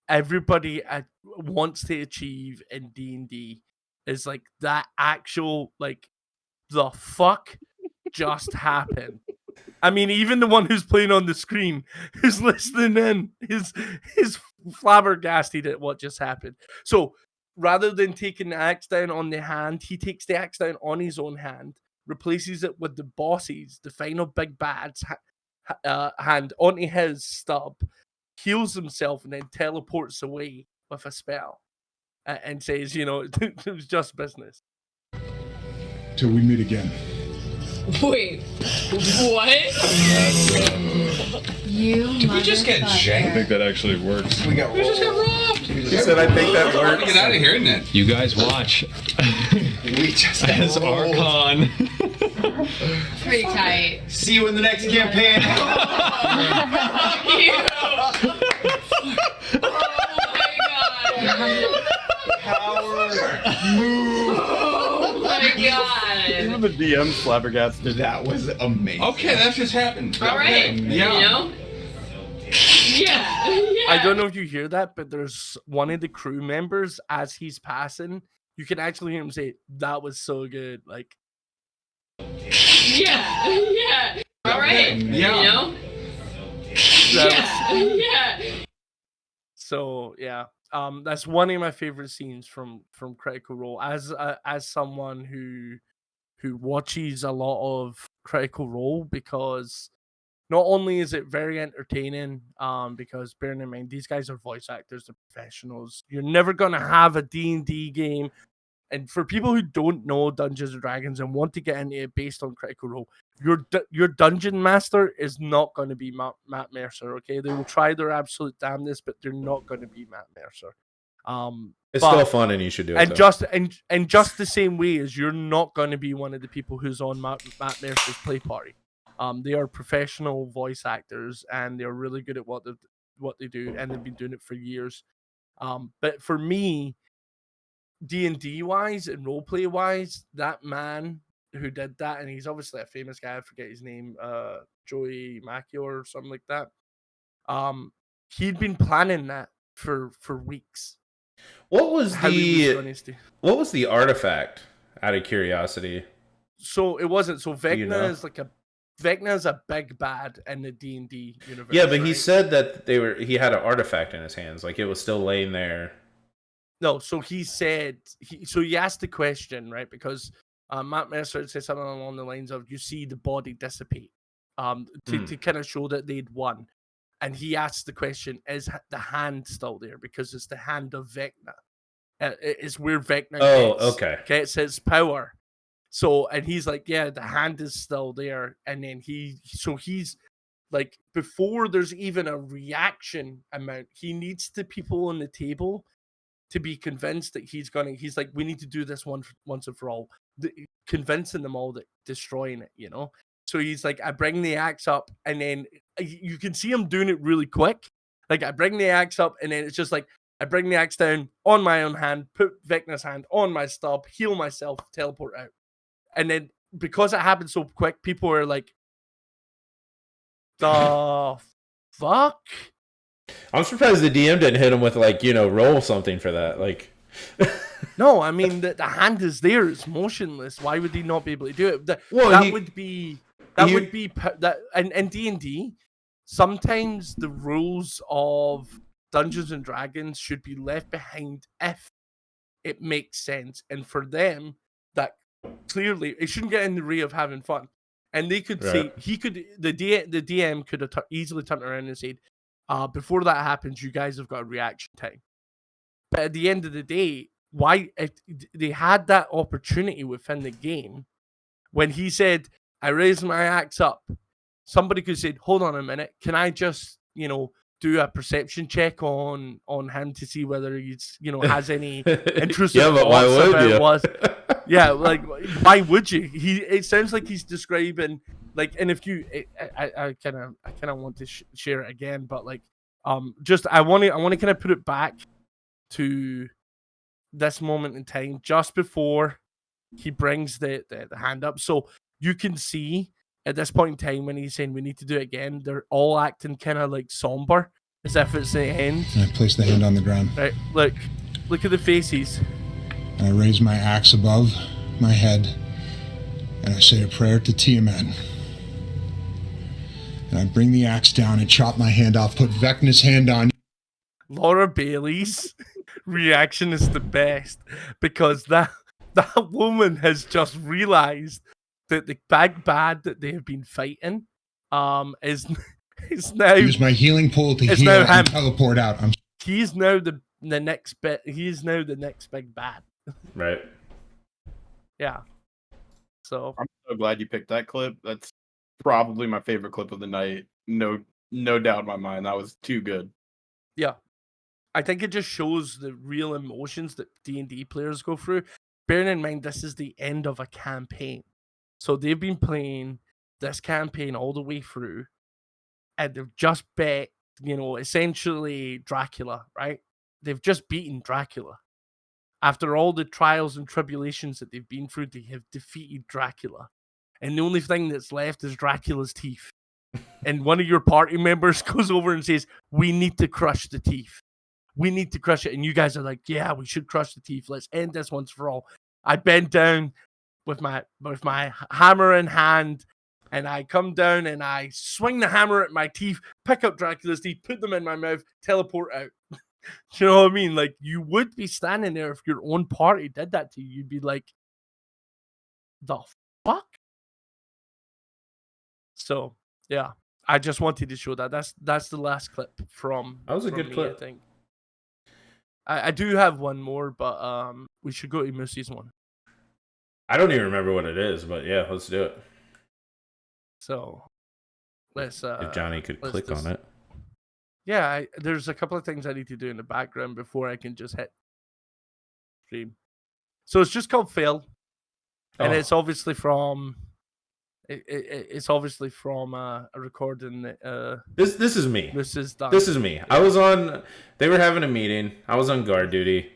everybody wants to achieve in D&D is like that actual like the fuck just happened. I mean, even the one who's playing on the screen, who's listening in, is flabbergasted at what just happened. So rather than taking the axe down on the hand, he takes the axe down on his own hand, replaces it with the boss's, the final big bad's hand onto his stub, heals himself, and then teleports away with a spell and says, you know, it was just business. Till we meet again. Wait, what? Did we just get janked? I think that actually works. We just got robbed. He said, I think that works. Get out of here, isn't it? You guys watch We just as rolled. Archon. Pretty tight. See you in the next campaign. Fuck you! Oh my god! Even the DM flabbergasted. That was amazing. Okay, that just happened. Alright, Yeah. you know? Yeah, yeah. I don't know if you hear that, but there's one of the crew members as he's passing. You can actually hear him say, "That was so good." Like, yeah, yeah. Alright, Yeah. you know? that was- Yeah. So yeah, that's one of my favorite scenes from Critical Role. As someone who watches a lot of Critical Role, because not only is it very entertaining, because bearing in mind these guys are voice actors, they're professionals. You're never gonna have a D&D game. And for people who don't know Dungeons and Dragons and want to get into it based on Critical Role, your dungeon master is not going to be Matt Mercer. Okay, they will try their absolute damnedest, but they're not going to be Matt Mercer. It's still fun, and you should do it. And though. just the same way as you're not going to be one of the people who's on Matt Mercer's play party. They are professional voice actors, and they're really good at what they do, and they've been doing it for years. But for me, D&D wise and roleplay wise, that man who did that, and he's obviously a famous guy, I forget his name, Joey Macchio or something like that. He'd been planning that for weeks. What was the artifact? Out of curiosity. So it wasn't. So Vecna you know? is a big bad in the D&D universe. Yeah, but he right? said that he had an artifact in his hands, like it was still laying there. No, so he said he asked the question, right? Because Matt Mercer said something along the lines of, "You see the body dissipate," to kind of show that they'd won. And he asked the question, "Is the hand still there?" Because it's the hand of Vecna. It's where Vecna gets its power. So, and he's like, "Yeah, the hand is still there." And then he's like, before there's even a reaction amount, he needs the people on the table to be convinced that he's like, we need to do this once and for all, convincing them all that destroying it, you know? So he's like, I bring the axe up, and then you can see him doing it really quick. Like, I bring the axe up, and then it's just like, I bring the axe down on my own hand, put Vecna's hand on my stub, heal myself, teleport out. And then because it happened so quick, people are like, the fuck? I'm surprised the DM didn't hit him with, like, roll something for that. Like, no, I mean the hand is there; it's motionless. Why would he not be able to do it? In D&D, sometimes the rules of Dungeons and Dragons should be left behind if it makes sense, and for them, that clearly it shouldn't get in the way of having fun. And they could say the DM could have easily turned around and said, before that happens, you guys have got a reaction time. But at the end of the day, why if they had that opportunity within the game when he said, I raised my axe up, somebody could say, hold on a minute, can I just, do a perception check on him to see whether he's, has any intrusive Yeah, but why thoughts would about you? was. Yeah, like why would you? It sounds like he's describing like, and if you, I kind of want to share it again, but like, just I want to kind of put it back to this moment in time, just before he brings the hand up, so you can see at this point in time when he's saying we need to do it again, they're all acting kind of like somber, as if it's the end. And I place the hand on the ground. Right, look at the faces. And I raise my axe above my head, and I say a prayer to Tiamat. And I bring the axe down and chop my hand off, put Vecna's hand on. Laura Bailey's reaction is the best, because that woman has just realized that the big bad that they have been fighting is now Use my healing pool to heal now and him. teleport out. He's now the next bit. He is now the next big bad. Right. Yeah. So I'm so glad you picked that clip. That's probably my favorite clip of the night. No doubt in my mind. That was too good. yeah, I think it just shows the real emotions that D&D players go through. Bearing in mind this is the end of a campaign, so they've been playing this campaign all the way through, and they've just bet, essentially Dracula, right? They've just beaten Dracula. After all the trials and tribulations that they've been through, they have defeated Dracula. And the only thing that's left is Dracula's teeth. And one of your party members goes over and says, we need to crush the teeth. We need to crush it. And you guys are like, yeah, we should crush the teeth. Let's end this once for all. I bend down with my hammer in hand, and I come down and I swing the hammer at my teeth, pick up Dracula's teeth, put them in my mouth, teleport out. You know what I mean? Like, you would be standing there if your own party did that to you. You'd be like, the fuck? So, yeah. I just wanted to show that. That's the last clip from. That was a from good me, clip. I think. I do have one more, but we should go to Moose's one. I don't even remember what it is, but yeah, let's do it. So, let's. If Johnny could click on it. Yeah, there's a couple of things I need to do in the background before I can just hit stream. So it's just called Fail, and it's obviously from. It's obviously from a recording. This is me. This is done. This is me. Yeah. I was on. They were having a meeting. I was on guard duty.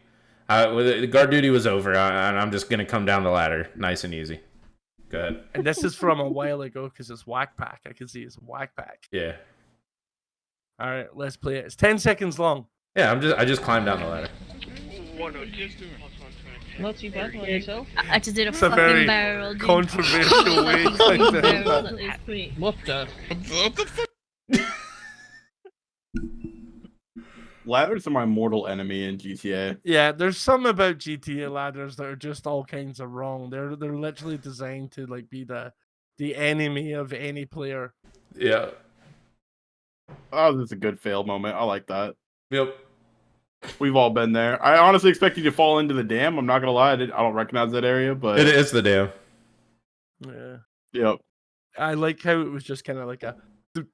The guard duty was over, and I'm just gonna come down the ladder, nice and easy. Go ahead. And this is from a while ago because it's Whack Pack. I can see it's Whack Pack. Yeah. All right, let's play it. It's 10 seconds long. Yeah, I just climbed down the ladder. Not too bad on yourself. I just did a It's fucking a very barrel. Dude. controversial way. What the? What the fuck? Ladders are my mortal enemy in GTA. Yeah, there's some about GTA ladders that are just all kinds of wrong. They're literally designed to like be the enemy of any player. Yeah. Oh, this is a good fail moment. I like that. Yep. We've all been there. I honestly expect you to fall into the dam. I'm not gonna lie, I don't recognize that area, but It is the dam. Yeah. Yep. I like how it was just kind of like a, like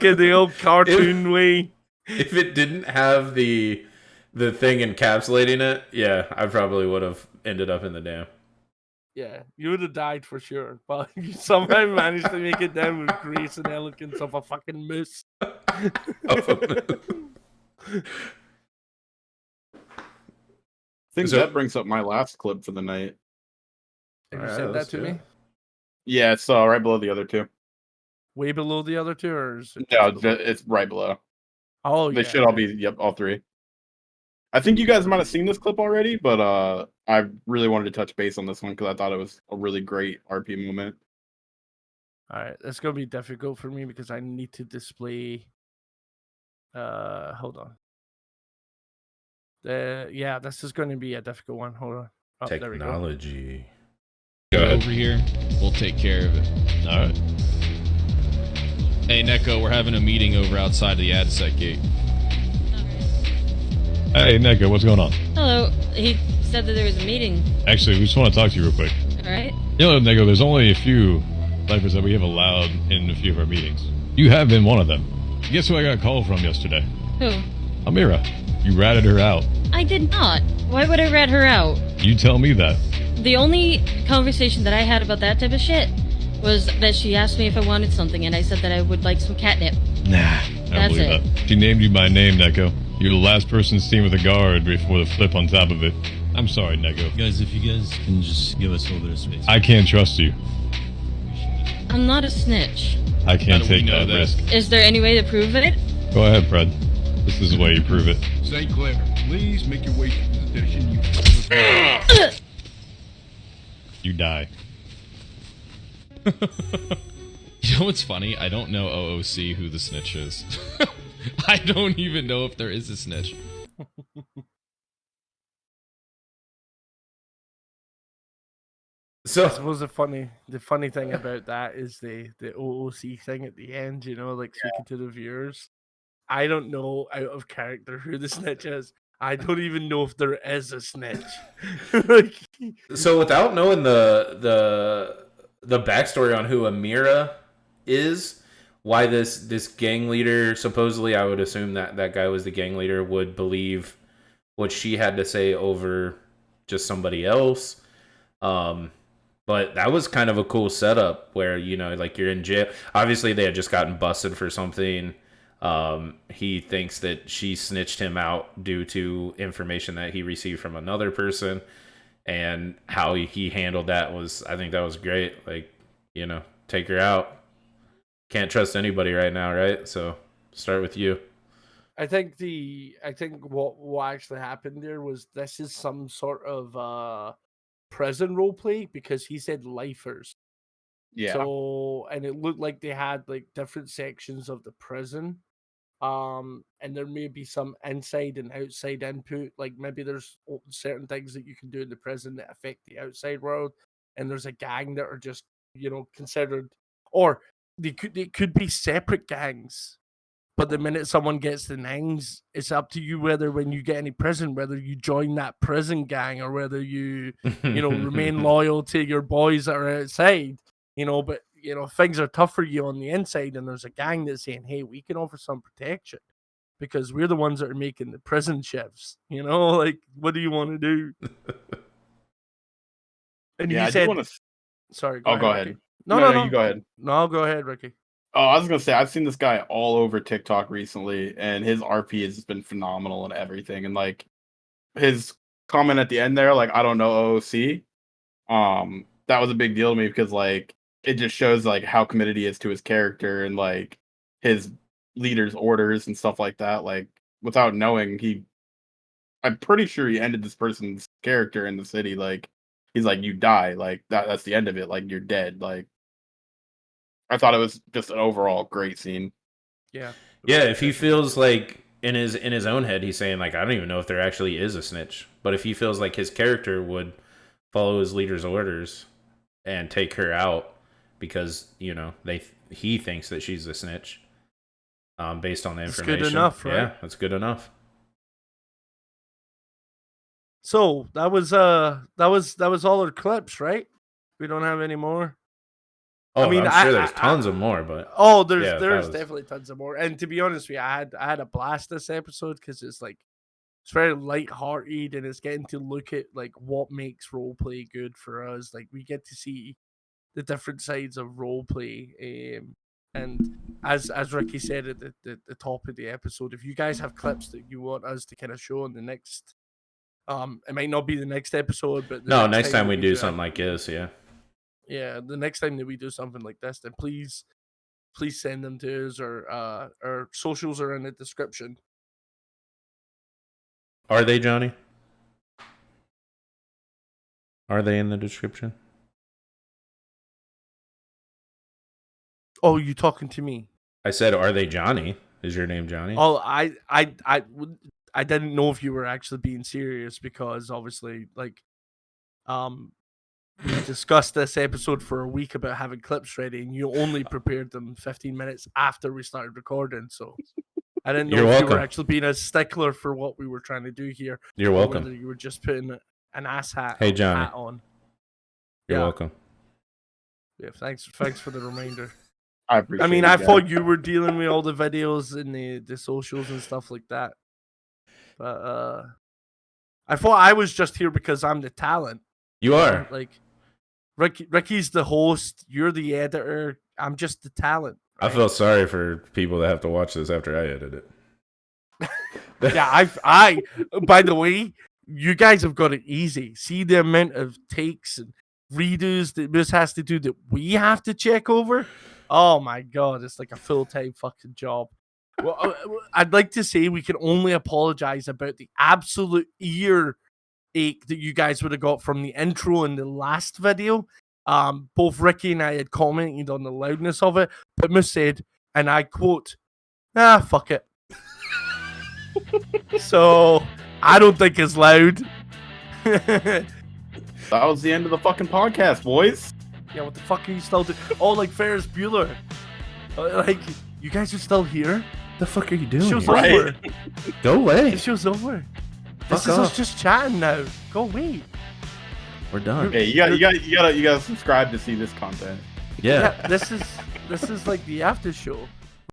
in the old cartoon way. If it didn't have the thing encapsulating it, yeah, I probably would have ended up in the dam. Yeah, you would have died for sure, but you somehow managed to make it down with grace and elegance of a fucking moose. I think that brings up my last clip for the night. Have you sent that to me? Yeah, it's right below the other two. Way below the other two, or is it No, it's right below. Oh, they yeah, should all be. Yep, all three. I think you guys might have seen this clip already, but I really wanted to touch base on this one because I thought it was a really great RP moment. All right, that's gonna be difficult for me because I need to display. Hold on. Yeah, this is going to be a difficult one. Hold on. Oh, there we go. Technology. Go over here. We'll take care of it. All right. Hey, Neko, we're having a meeting over outside the AdSec gate. Hey, Neko, what's going on? Hello. He said that there was a meeting. Actually, we just want to talk to you real quick. All right. You know, Neko, there's only a few lifers that we have allowed in a few of our meetings. You have been one of them. Guess who I got a call from yesterday? Who? Amira. You ratted her out. I did not. Why would I rat her out? You tell me that. The only conversation that I had about that type of shit was that she asked me if I wanted something, and I said that I would like some catnip. Nah, I don't That's believe it. that. She named you by name, Neko. You're the last person seen with a guard before the flip on top of it. I'm sorry, Neko. Guys, if you guys can just give us a little bit of space. I can't trust you. I'm not a snitch. I can't take that risk. Is there any way to prove it? Go ahead, Fred. This is the way you prove it. St. Clair, please make your way to the station. You die. You know what's funny? I don't know OOC who the snitch is. I don't even know if there is a snitch. So I suppose the funny thing about that is the OOC thing at the end, you know, like speaking to the viewers. I don't know out of character who the snitch is. I don't even know if there is a snitch. Like, So without knowing the backstory on who Amira is, why this gang leader, supposedly I would assume that guy was the gang leader, would believe what she had to say over just somebody else. But that was kind of a cool setup where, you know, like you're in jail. Obviously they had just gotten busted for something. He thinks that she snitched him out due to information that he received from another person, and how he handled that was, I think that was great. Like, you know, take her out. Can't trust anybody right now, right? So start with you. I think what actually happened there was this is some sort of prison role play, because he said lifers. Yeah. So, and it looked like they had like different sections of the prison. And there may be some inside and outside input. Like maybe there's certain things that you can do in the prison that affect the outside world, and there's a gang that are just, you know, considered, or they could be separate gangs. But the minute someone gets the nings, it's up to you whether, when you get any prison, whether you join that prison gang or whether you remain loyal to your boys that are outside. You know, but you know, things are tough for you on the inside, and there's a gang that's saying, "Hey, we can offer some protection because we're the ones that are making the prison shifts." You know, like, what do you want to do? And Yeah, he I said, do want to. "Sorry, Go Ricky. ahead. No, you go ahead. No, go ahead, Ricky." Oh, I was gonna say I've seen this guy all over TikTok recently, and his RP has been phenomenal and everything. And like his comment at the end there, like, I don't know OOC, that was a big deal to me, because like it just shows like how committed he is to his character and like his leader's orders and stuff like that. Like, without knowing, I'm pretty sure he ended this person's character in the city. Like, he's like, you die, like that's the end of it, like you're dead. Like, I thought it was just an overall great scene. Yeah. Yeah, if he feels like in his own head he's saying like, I don't even know if there actually is a snitch, but if he feels like his character would follow his leader's orders and take her out because, you know, he thinks that she's a snitch, based on the information. That's good enough, right? Yeah, that's good enough. So that was all our clips, right? We don't have any more. Oh, I mean, I'm sure there's tons of more, but there's definitely tons of more. And to be honest with you, I had a blast this episode because it's very lighthearted, and it's getting to look at like what makes roleplay good for us. Like, we get to see the different sides of roleplay. And as Ricky said at the top of the episode, if you guys have clips that you want us to kind of show in the next, it might not be the next episode, but next time we do something like this, yeah, the next time that we do something like this, then please send them to us, or our socials are in the description. Are they, Johnny? Are they in the description? Oh, you talking to me? I said, are they, Johnny? Is your name Johnny? Oh, I didn't know if you were actually being serious, because obviously, like, we discussed this episode for a week about having clips ready, and you only prepared them 15 minutes after we started recording. So I didn't know You're if you welcome. were actually being a stickler for what we were trying to do here. You're or welcome. Whether you were just putting an ass hat, Hey, Johnny. hat on. You're Yeah. welcome. Yeah, thanks for the reminder. I appreciate I mean, it, I guys. thought you were dealing with all the videos and the socials and stuff like that. But I thought I was just here because I'm the talent. You are. Like Ricky's the host, you're the editor, I'm just the talent. I feel sorry for people that have to watch this after I edit it. Yeah, I by the way, you guys have got it easy. See the amount of takes and redos that Moose has to do that we have to check over. Oh my god, it's like a full-time fucking job. Well, I'd like to say we can only apologize about the absolute ear ache that you guys would have got from the intro in the last video. Both Ricky and I had commented on the loudness of it, but Moose said, and I quote, fuck it. So I don't think it's loud. That was the end of the fucking podcast, boys. Yeah, what the fuck are you still doing? Oh, like Ferris Bueller. Like, you guys are still here? The fuck are you doing? The show's here? over. Go away. The show's over. Fuck This is us off. just chatting now. Go away. We're done. Hey, you gotta subscribe to see this content. Yeah. This is like the after show.